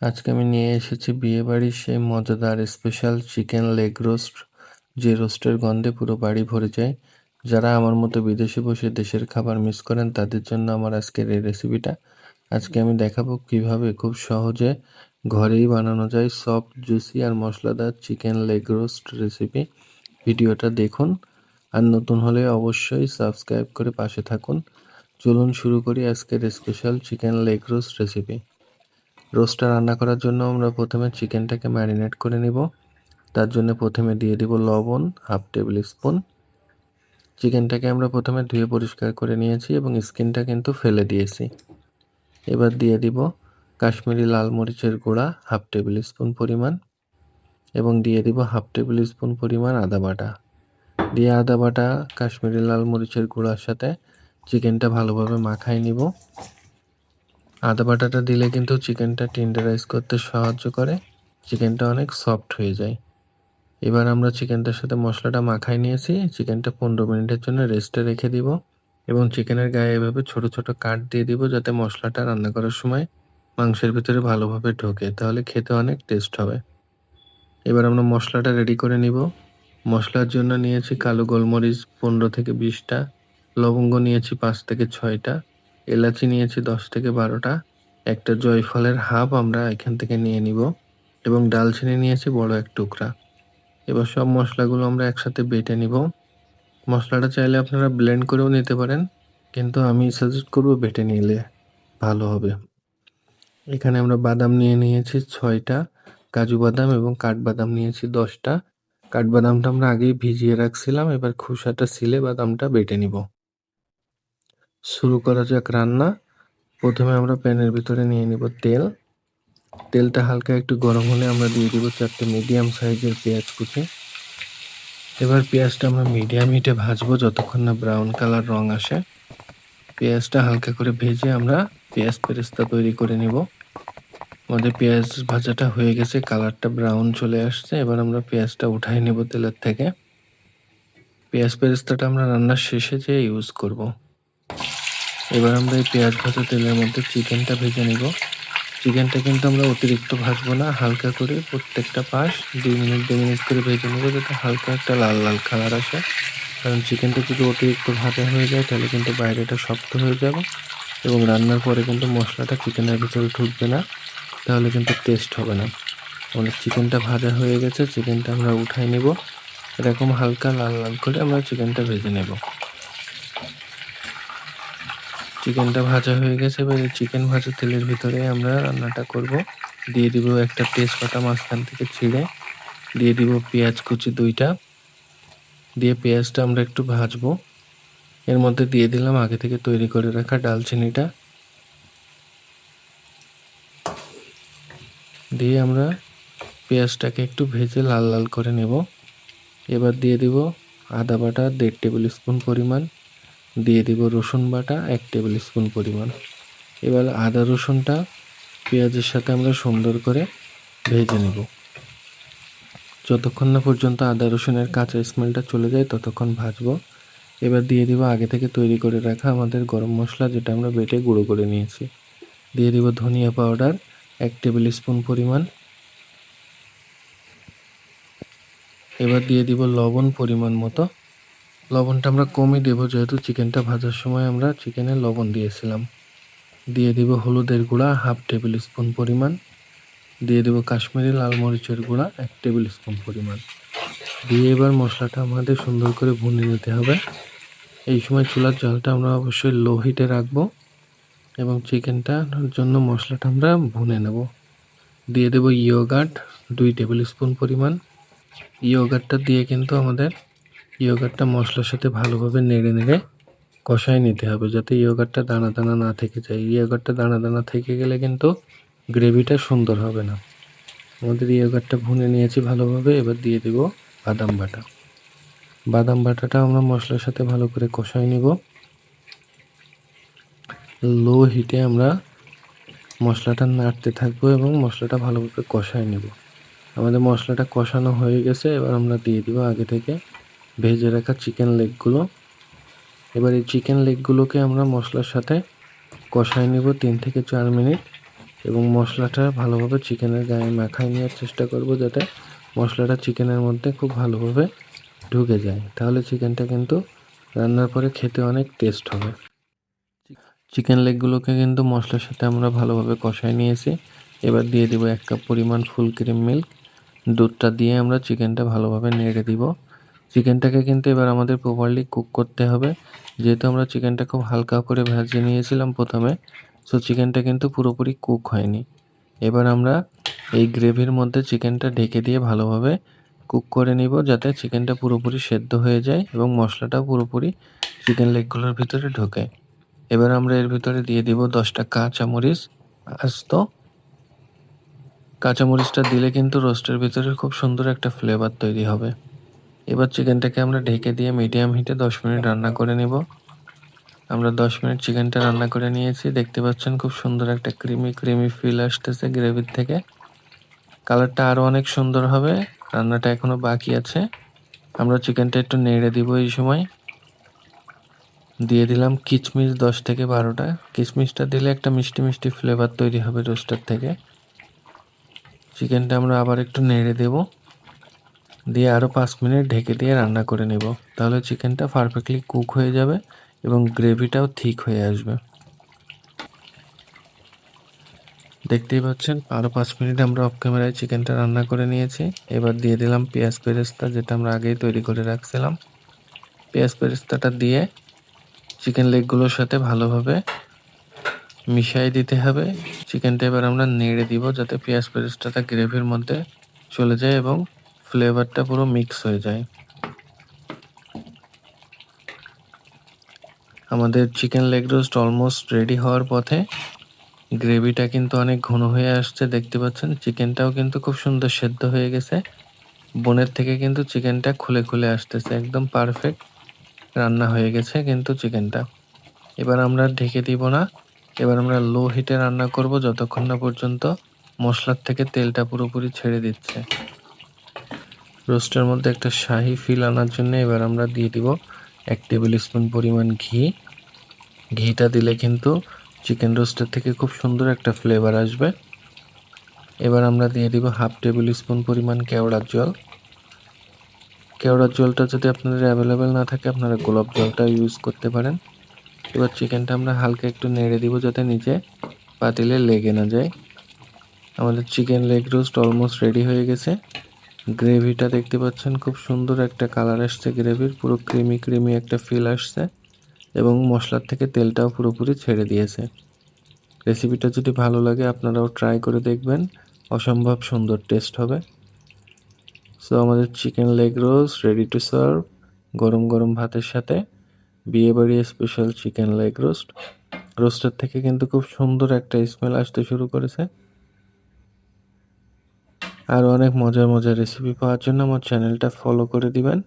আজকে আমি নিয়ে এসেছি বিয়েবাড়ির সেই মজাদার স্পেশাল চিকেন লেগ রোস্ট, যে রোস্টের গন্ধে পুরো বাড়ি ভরে যায়। যারা আমার মতো বিদেশে বসে দেশের খাবার মিস করেন তাদের জন্য আমার আজকের এই রেসিপিটা। আজকে আমি দেখাবো কিভাবে খুব সহজে ঘরেই বানানো যায় সফট, জুসি আর মশলাদার চিকেন লেগ রোস্ট রেসিপি। ভিডিওটা দেখুন, আর নতুন হলে অবশ্যই সাবস্ক্রাইব করে পাশে থাকুন। চলুন শুরু করি আজকের special chicken leg roast recipe. রোস্টটা রান্না করার জন্য আমরা প্রথমে চিকেনটাকে ম্যারিনেট করে নিব। তার জন্য প্রথমে দিয়ে দিব লবণ 1/2 টেবিল স্পুন। চিকেনটাকে আমরা প্রথমে ধুয়ে পরিষ্কার করে নিয়েছি এবং স্কিনটা কিন্তু ফেলে দিয়েছি। এবার দিয়ে দিব কাশ্মীরি লাল মরিচের গুঁড়া 1/2 টেবিল স্পুন পরিমাণ, এবং দিয়ে দিব 1/2 টেবিল স্পুন পরিমাণ আদা বাটা। দিয়ে আদা বাটা কাশ্মীরি লাল মরিচের গুঁড়ার সাথে চিকেনটা ভালোভাবে মাখাই নিব। আদা বাটাটা দিলে কিন্তু চিকেনটা টেন্ডারাইজ করতে সাহায্য করে, চিকেনটা অনেক সফট হয়ে যায়। এবার আমরা চিকেনটার সাথে মশলাটা মাখাই নিয়েছি। চিকেনটা 15 মিনিটের জন্য রেস্টে রেখে দিব এবং চিকেনের গায়ে এভাবে ছোট ছোট কাট দিয়ে দিব, যাতে মশলাটা রান্না করার সময় মাংসের ভিতরে ভালোভাবে ঢোকে, তাহলে খেতে অনেক টেস্ট হবে। এবার আমরা মশলাটা রেডি করে নিব। মশলার জন্য নিয়েছি কালো গোলমরিচ 15 থেকে 20টা, লবঙ্গ নিয়েছি 5 থেকে 6টা, এলাচি নিয়েছি 10 থেকে 12টা, একটা জয়ফলের হাফ আমরা এখান থেকে নিয়ে নিব, এবং ডালচিনি নিয়েছি বড় এক টুকরা। এবার সব মশলাগুলো আমরা একসাথে বেটে নিব। মশলাটা চাইলে আপনারা ব্লেন্ড করেও নিতে পারেন, কিন্তু আমি সাজেস্ট করব বেটে নিলে ভালো হবে। এখানে আমরা বাদাম নিয়ে নিয়েছি 6টা, কাজু বাদাম এবং কাঠবাদাম নিয়েছি 10টা। কাঠবাদামটা আমরা আগেই ভিজিয়ে রাখছিলাম, এবার খোসাটা ছিলে বাদামটা বেটে নিব। শুরু করা যাক রান্না। প্রথমে আমরা প্যানের ভিতরে নিয়ে নিব তেল। তেলটা হালকা একটু গরম হলে আমরা দিয়ে দিব 4টে মিডিয়াম সাইজের পেঁয়াজ কুচি। এবার পেঁয়াজটা আমরা মিডিয়াম হিটে ভাজবো যতক্ষণ না ব্রাউন কালার রং আসে। পেঁয়াজটা হালকা করে ভেজে আমরা পেঁয়াজ বেরেস্তা তৈরি করে নিব। আমাদের পেঁয়াজ ভাজাটা হয়ে গেছে, কালারটা ব্রাউন চলে আসছে। এবার আমরা পেঁয়াজটা উঠাই নেব তেলের থেকে। পেঁয়াজ বেরেস্তাটা আমরা রান্নার শেষে যে ইউজ করব। এবার আমরা এই পেঁয়াজ ভাজা তেলের মধ্যে চিকেনটা ভেজে নিব। চিকেনটা কিন্তু আমরা অতিরিক্ত ভাজবো না, হালকা করে প্রত্যেকটা পাশ 2 মিনিট 2 মিনিট করে ভেজে নেব, যাতে হালকা একটা লাল লাল কালার আসে। কারণ চিকেনটা যদি অতিরিক্ত ভাজা হয়ে যায় তাহলে কিন্তু বাইরেটা শক্ত হয়ে যাবে এবং রান্নার পরে কিন্তু মশলাটা চিকেনের ভিতরে ঢুকবে না, তাহলে কিন্তু টেস্ট হবে না। আমাদের চিকেনটা ভাজা হয়ে গেছে, চিকেনটা আমরা উঠাই নেব। এরকম হালকা লাল লাল করে আমরা চিকেনটা ভেজে নেব। চিকেনটা ভাজা হয়ে গেছে, এবার এই চিকেন ভাজা তেলের ভিতরে আমরা রান্নাটা করব। দিয়ে দিব একটা তেজপাতা মাঝখান থেকে ছিঁড়ে, দিয়ে দিব পেঁয়াজ কুচি 2টা, দিয়ে পেঁয়াজটা আমরা একটু ভাজবো। এর মধ্যে দিয়ে দিলাম আগে থেকে তৈরি করে রাখা ডালচিনিটা, দিয়ে আমরা পেঁয়াজটাকে একটু ভেজে লাল লাল করে নেব। এবার দিয়ে দিব আদা বাটা 1.5 টেবিল স্পুন পরিমাণ, দিয়ে দিব রসুন বাটা 1 টেবিল স্পুন পরিমাণ। এবার আদা রসুনটা পেঁয়াজের সাথে আমরা সুন্দর করে ভেজে নেব। যতক্ষণ না পর্যন্ত আদা রসুনের কাঁচা স্মেলটা চলে যায় ততক্ষণ ভাজবো। এবার দিয়ে দিব আগে থেকে তৈরি করে রাখা আমাদের গরম মশলা, যেটা আমরা বেটে গুঁড়ো করে নিয়েছি। দিয়ে দিব ধনিয়া পাউডার 1 টেবিল স্পুন পরিমাণ। এবার দিয়ে দিব লবণ পরিমাণ মতো। লবণটা আমরা কমই দেব, যেহেতু চিকেনটা ভাজার সময় আমরা চিকেনে লবণ দিয়েছিলাম। দিয়ে দিব হলুদের গুঁড়া 1/2 টেবিল স্পুন পরিমাণ। দিয়ে দেব কাশ্মীরি লাল মরিচের গুঁড়া 1 টেবিল স্পুন পরিমাণ। দিয়ে এবার মশলাটা আমাদের সুন্দর করে ভুনে নিতে হবে। এই সময় চুলার জালটা আমরা অবশ্যই লো হিটে রাখবো এবং চিকেনটার জন্য মশলাটা আমরা ভুনে নেব। দিয়ে দেব ইয়োগার্ট 2 টেবিল স্পুন পরিমাণ। ইয়োগার্টটা দিয়ে কিন্তু আমাদের ইয়োগার্টটা মশলার সাথে ভালোভাবে নেড়ে নেড়ে কষায় নিতে হবে, যাতে ইয়োগার্টটা দানা দানা না থেকে যায়। ইয়োগার্টটা দানা দানা থেকে গেলে কিন্তু গ্রেভিটা সুন্দর হবে না। আমাদের ইয়োগার্টটা ভুনে নিয়েছি ভালোভাবে। এবার দিয়ে দেব বাদাম বাটা। বাদাম বাটাটা আমরা মশলার সাথে ভালো করে কষায় নিব। লো হিটে আমরা মশলাটা নাড়তে থাকবো এবং মশলাটা ভালোভাবে কষায় নেব। আমাদের মশলাটা কষানো হয়ে গেছে, এবার আমরা দিয়ে দিব আগে থেকে ভেজে রাখা চিকেন লেগগুলো। এবার এই চিকেন লেগগুলোকে আমরা মশলার সাথে কষায় নেব 3 থেকে 4 মিনিট। এবং মশলাটা ভালোভাবে চিকেনের গায়ে মাখায় নেওয়ার চেষ্টা করব, যাতে মশলাটা চিকেনের মধ্যে খুব ভালোভাবে ঢুকে যায়। তাহলে চিকেনটা কিন্তু রান্নার পরে খেতে অনেক টেস্ট হবে। চিকেন লেগগুলোকে কিন্তু মশলার সাথে আমরা ভালোভাবে কষায় নিয়েছি। এবার দিয়ে দিব 1 কাপ পরিমাণ ফুল ক্রিম মিল্ক। দুধটা দিয়ে আমরা চিকেনটা ভালোভাবে নেড়ে দিব। চিকেনটাকে কিন্তু এবার আমাদের প্রপারলি কুক করতে হবে, যেহেতু আমরা চিকেনটা খুব হালকা করে ভেজে নিয়েছিলাম প্রথমে, সো চিকেনটা কিন্তু পুরোপুরি কুক হয়নি। এবার আমরা এই গ্রেভির মধ্যে চিকেনটা ঢেকে দিয়ে ভালোভাবে কুক করে নিব, যাতে চিকেনটা পুরোপুরি সেদ্ধ হয়ে যায় এবং মশলাটাও পুরোপুরি চিকেন লেগগুলোর ভিতরে ঢোকে। এবার আমরা এর ভিতরে দিয়ে দিব 10টা কাঁচামরিচ আস্ত। কাঁচামরিচটা দিলে কিন্তু রোস্টের ভিতরে খুব সুন্দর একটা ফ্লেভার তৈরি হবে। এবার চিকেনটাকে আমরা ঢেকে দিয়ে মিডিয়াম হিটে 10 মিনিট রান্না করে নিব। আমরা 10 মিনিট চিকেনটা রান্না করে নিয়েছি। দেখতে পাচ্ছেন খুব সুন্দর একটা ক্রিমি ফিল আসতেছে গ্রেভির থেকে। কালারটা আরও অনেক সুন্দর হবে। রান্নাটা এখনো বাকি আছে। আমরা চিকেনটা একটু নেড়ে দিব। এই সময় দিয়ে দিলাম কিশমিশ 10 থেকে 12টা। কিশমিশটা দিলে একটা মিষ্টি ফ্লেভার তৈরি হবে রোস্টার থেকে। চিকেনটা আমরা আবার একটু নেড়ে দেব, দিয়ে আরও 5 মিনিট ঢেকে দিয়ে রান্না করে নেব। তাহলে চিকেনটা পারফেক্টলি কুক হয়ে যাবে এবং গ্রেভিটাও ঠিক হয়ে আসবে। দেখতেই পাচ্ছেন আরও 5 মিনিট আমরা অফ ক্যামেরায় চিকেনটা রান্না করে নিয়েছি। এবার দিয়ে দিলাম পেঁয়াজ বেরেস্তা, যেটা আমরা আগেই তৈরি করে রাখছিলাম। পেঁয়াজ বেরেস্তাটা দিয়ে চিকেন লেগগুলোর সাথে ভালোভাবে মিশিয়ে দিতে হবে। চিকেনটা এবার আমরা নেড়ে দিব, যাতে পেঁয়াজ বেরেস্তাটা গ্রেভির মধ্যে চলে যায় এবং ফ্লেভারটা পুরো মিক্স হয়ে যায়। আমাদের chicken leg roast almost ready হওয়ার পথে। গ্রেভিটা কিন্তু অনেক ঘন হয়ে আসছে, দেখতে পাচ্ছেন। চিকেনটাও কিন্তু খুব সুন্দর সেদ্ধ হয়ে গেছে। বোনের থেকে কিন্তু চিকেনটা খুলে আসতেছে। একদম পারফেক্ট রান্না হয়ে গেছে কিন্তু চিকেনটা। এবার আমরা ঢেকে দিব না। এবার আমরা লো হিটে রান্না করব, যতক্ষণ না পর্যন্ত মশলার থেকে তেলটা পুরোপুরি ছেড়ে দিচ্ছে। রোস্টের মধ্যে একটা শাহি ফিল আনার জন্য এবার আমরা দিয়ে দিব 1 টেবিল স্পুন পরিমাণ ঘি। ঘিটা দিলে কিন্তু চিকেন রোস্টের থেকে খুব সুন্দর একটা ফ্লেভার আসবে। এবার আমরা দিয়ে দিব 1/2 টেবিল স্পুন পরিমাণ কেওড়ার জল। কেওড়ার জলটা যদি আপনাদের অ্যাভেলেবেল না থাকে, আপনারা গোলাপ জলটা ইউজ করতে পারেন। এবার চিকেনটা আমরা হালকা একটু নেড়ে দিব, যাতে নিচে পাতিলে লেগে না যায়। আমাদের chicken leg roast almost ready হয়ে গেছে। গ্রেভিটা দেখতে পাচ্ছেন, খুব সুন্দর একটা কালার আসছে গ্রেভির, পুরো ক্রিমি একটা ফিল আসছে এবং মশলার থেকে তেলটাও পুরোপুরি ছেড়ে দিয়েছে। রেসিপিটা যদি ভালো লাগে আপনারাও ট্রাই করে দেখবেন, অসম্ভব সুন্দর টেস্ট হবে। সো আমাদের chicken leg roast ready to serve গরম ভাতের সাথে। বিয়েবাড়ি স্পেশাল চিকেন লেগ রোস্ট। রোস্টের থেকে কিন্তু খুব সুন্দর একটা স্মেল আসতে শুরু করেছে। আর অনেক মজার রেসিপি পাওয়ার জন্য আমার চ্যানেলটা ফলো করে দিবেন।